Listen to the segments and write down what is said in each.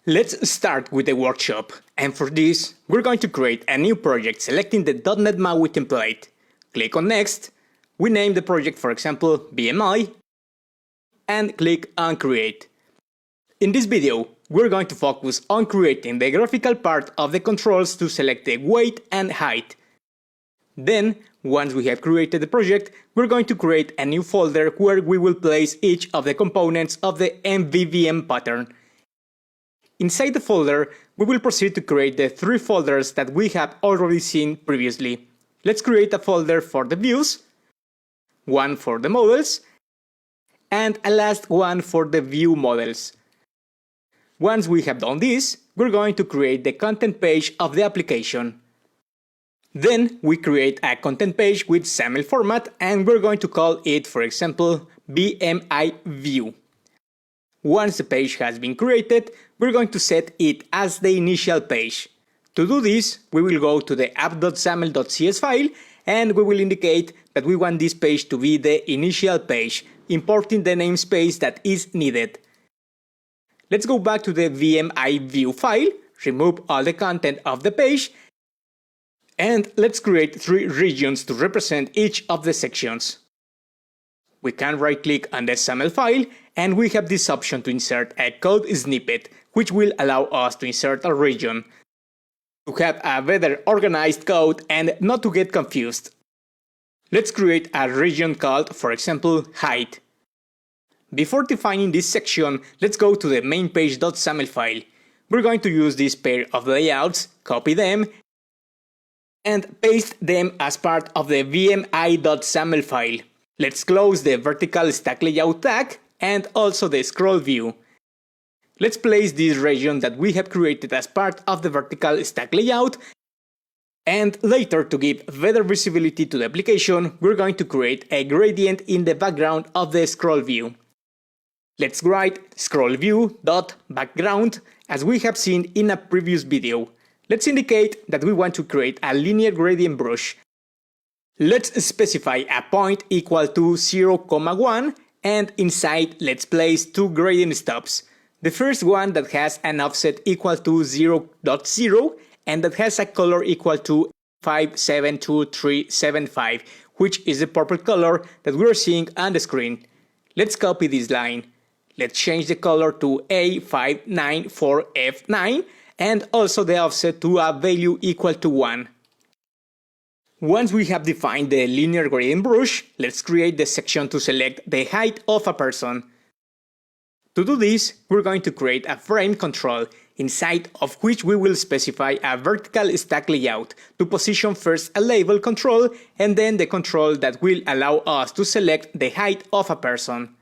Let's start with the workshop, and for this, we're going to create a new project selecting the .NET Maui template. Click on Next, we name the project for example BMI, and click on Create. In this video, we're going to focus on creating the graphical part of the controls to select the weight and height. Then, once we have created the project, we're going to create a new folder where we will place each of the components of the MVVM pattern. Inside the folder, we will proceed to create the three folders that we have already seen previously. Let's create a folder for the views, one for the models, and a last one for the view models. Once we have done this, we're going to create the content page of the application. Then we create a content page with XAML format and we're going to call it, for example, BMI View. Once the page has been created, we're going to set it as the initial page. To do this, we will go to the app.xaml.cs file and we will indicate that we want this page to be the initial page, importing the namespace that is needed. Let's go back to the BMI View file, remove all the content of the page, and let's create three regions to represent each of the sections. We can right-click on the XAML file and we have this option to insert a code snippet, which will allow us to insert a region, to have a better organized code and not to get confused. Let's create a region called, for example, height. Before defining this section, let's go to the main page.xaml file. We're going to use this pair of layouts, copy them, and paste them as part of the bmi.xaml file. Let's close the vertical stack layout tag and also the scroll view. Let's place this region that we have created as part of the vertical stack layout, and later, to give better visibility to the application, we're going to create a gradient in the background of the scroll view. Let's write scroll view.background as we have seen in a previous video. Let's indicate that we want to create a linear gradient brush. Let's specify a point equal to 0,1 and inside let's place two gradient stubs. The first one that has an offset equal to 0.0 and that has a color equal to 572375, which is the purple color that we're seeing on the screen. Let's copy this line. Let's change the color to A594F9 and also the offset to a value equal to 1. Once we have defined the linear gradient brush, let's create the section to select the height of a person. To do this, we're going to create a frame control, inside of which we will specify a vertical stack layout to position first a label control and then the control that will allow us to select the height of a person.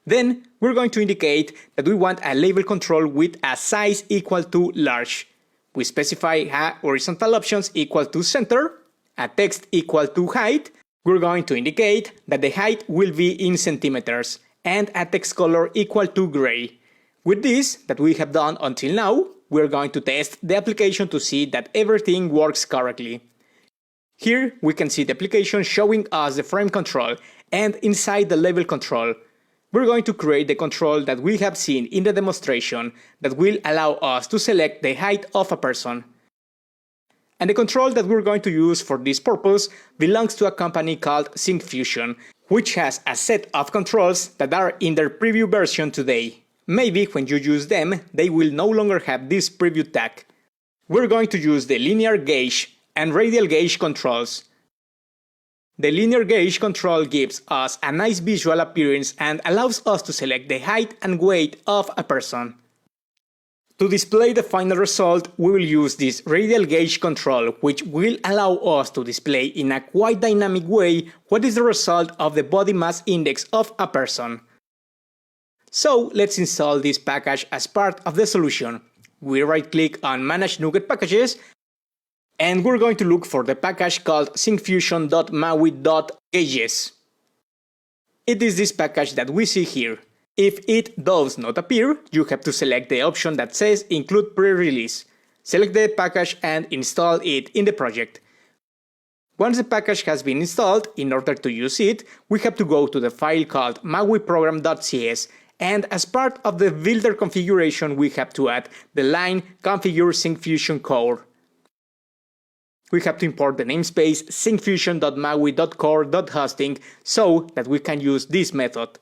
Then, we're going to indicate that we want a label control with a size equal to large. We specify a horizontal options equal to center, a text equal to height. We're going to indicate that the height will be in centimeters, and a text color equal to gray. With this that we have done until now, we're going to test the application to see that everything works correctly. Here we can see the application showing us the frame control, and inside the label control, we're going to create the control that we have seen in the demonstration that will allow us to select the height of a person. And the control that we're going to use for this purpose belongs to a company called Syncfusion, which has a set of controls that are in their preview version today. Maybe when you use them, they will no longer have this preview tag. We're going to use the linear gauge and radial gauge controls. The linear gauge control gives us a nice visual appearance and allows us to select the height and weight of a person. To display the final result, we will use this radial gauge control, which will allow us to display in a quite dynamic way what is the result of the body mass index of a person. So let's install this package as part of the solution. We right-click on Manage NuGet Packages, and we're going to look for the package called syncfusion.maui.gauges. It is this package that we see here. If it does not appear, you have to select the option that says Include Pre-Release. Select the package and install it in the project. Once the package has been installed, in order to use it, we have to go to the file called mauiprogram.cs And as part of the builder configuration, we have to add the line configure syncfusion core. We have to import the namespace syncfusion.maui.core.hosting so that we can use this method.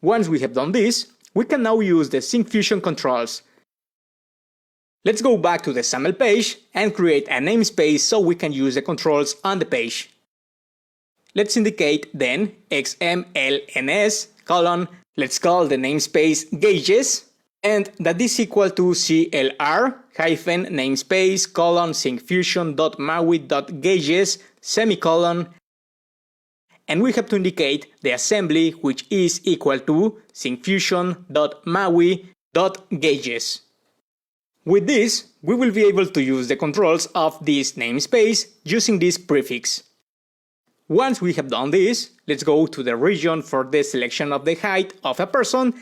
Once we have done this, we can now use the syncfusion controls. Let's go back to the XAML page and create a namespace so we can use the controls on the page. Let's indicate then xmlns : let's call the namespace gauges, and that is equal to clr-namespace : syncfusion.maui.gauges : and we have to indicate the assembly, which is equal to syncfusion.maui.gauges. With this, we will be able to use the controls of this namespace using this prefix. Once we have done this, let's go to the region for the selection of the height of a person,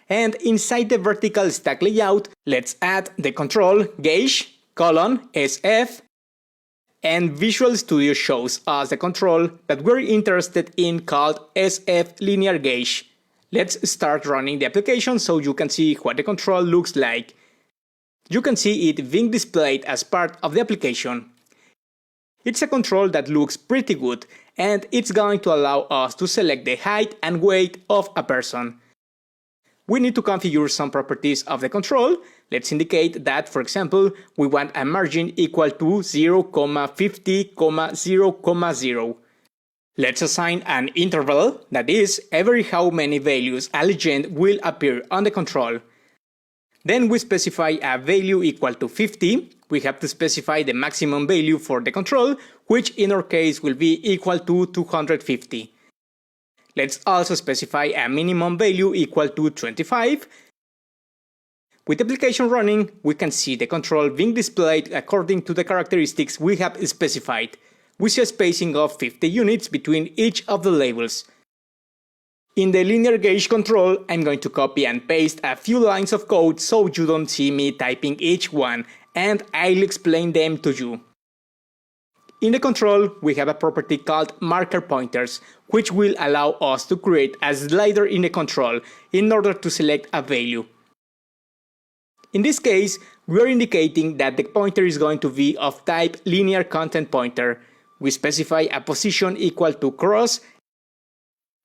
and inside the vertical stack layout, let's add the control gauge : SF, and Visual Studio shows us the control that we're interested in called SF linear gauge. Let's start running the application so you can see what the control looks like. You can see it being displayed as part of the application. It's a control that looks pretty good, and it's going to allow us to select the height and weight of a person. We need to configure some properties of the control. Let's indicate that, for example, we want a margin equal to 0,50,0,0. Let's assign an interval, that is, every how many values a legend will appear on the control. Then we specify a value equal to 50. We have to specify the maximum value for the control, which in our case will be equal to 250. Let's also specify a minimum value equal to 25. With the application running, we can see the control being displayed according to the characteristics we have specified. We see a spacing of 50 units between each of the labels. In the linear gauge control, I'm going to copy and paste a few lines of code so you don't see me typing each one, and I'll explain them to you. In the control, we have a property called marker pointers, which will allow us to create a slider in the control in order to select a value. In this case, we are indicating that the pointer is going to be of type linear content pointer. We specify a position equal to cross,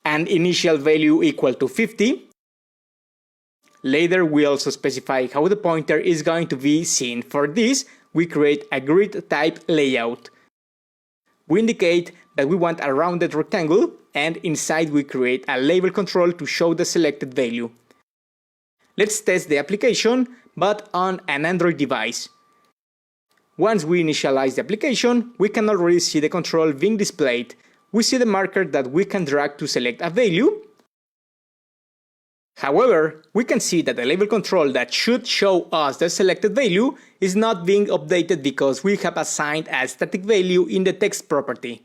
an initial value equal to 50. Later, we also specify how the pointer is going to be seen. For this, we create a grid type layout. We indicate that we want a rounded rectangle, and inside we create a label control to show the selected value. Let's test the application, but on an Android device. Once we initialize the application, we can already see the control being displayed. We see the marker that we can drag to select a value. However, we can see that the label control that should show us the selected value is not being updated because we have assigned a static value in the text property.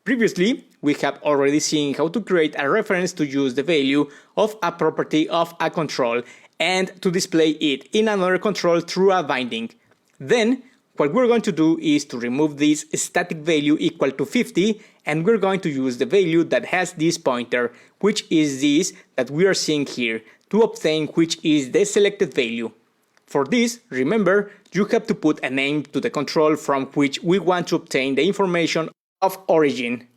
Previously, we have already seen how to create a reference to use the value of a property of a control and to display it in another control through a binding. Then, what we're going to do is to remove this static value equal to 50, and we're going to use the value that has this pointer, which is this that we are seeing here, to obtain which is the selected value. For this, remember, you have to put a name to the control from which we want to obtain the information of origin.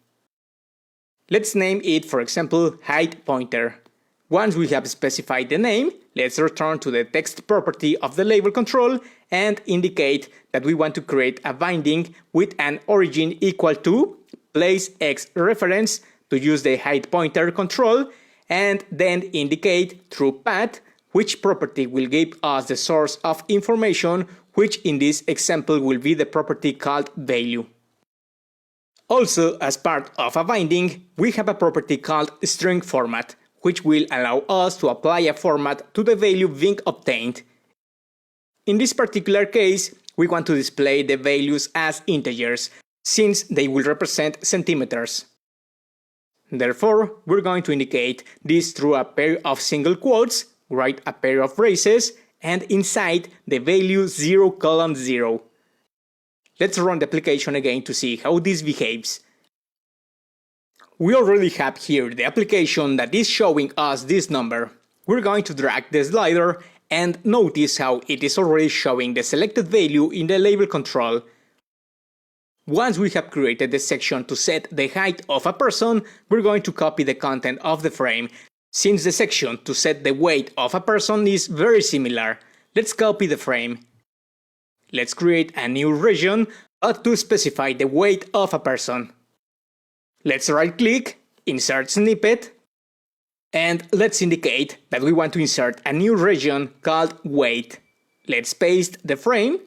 Let's name it, for example, height pointer. Once we have specified the name, let's return to the text property of the label control and indicate that we want to create a binding with an origin equal to place x reference to use the height pointer control, and then indicate through path which property will give us the source of information, which in this example will be the property called value. Also, as part of a binding, we have a property called string format, which will allow us to apply a format to the value being obtained. In this particular case, we want to display the values as integers, since they will represent centimeters. Therefore, we're going to indicate this through a pair of single quotes, write a pair of braces, and inside the value 0:0. Let's run the application again to see how this behaves. We already have here the application that is showing us this number. We're going to drag the slider and notice how it is already showing the selected value in the label control. Once we have created the section to set the height of a person, we're going to copy the content of the frame. Since the section to set the weight of a person is very similar, let's copy the frame. Let's create a new region, but to specify the weight of a person. Let's right-click, insert snippet, and let's indicate that we want to insert a new region called weight. Let's paste the frame,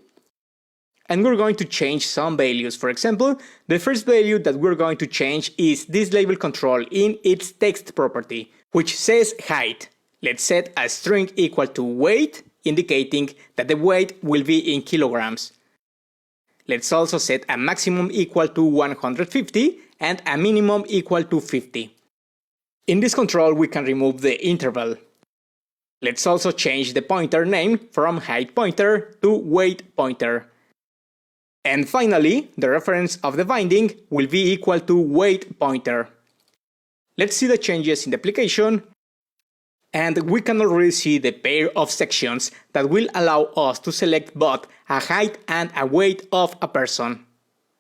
and we're going to change some values. For example, the first value that we're going to change is this label control in its text property, which says height. Let's set a string equal to weight, indicating that the weight will be in kilograms. Let's also set a maximum equal to 150 and a minimum equal to 50. In this control we can remove the interval. Let's also change the pointer name from height pointer to weight pointer. And finally, the reference of the binding will be equal to weight pointer. Let's see the changes in the application. And we can already see the pair of sections that will allow us to select both a height and a weight of a person.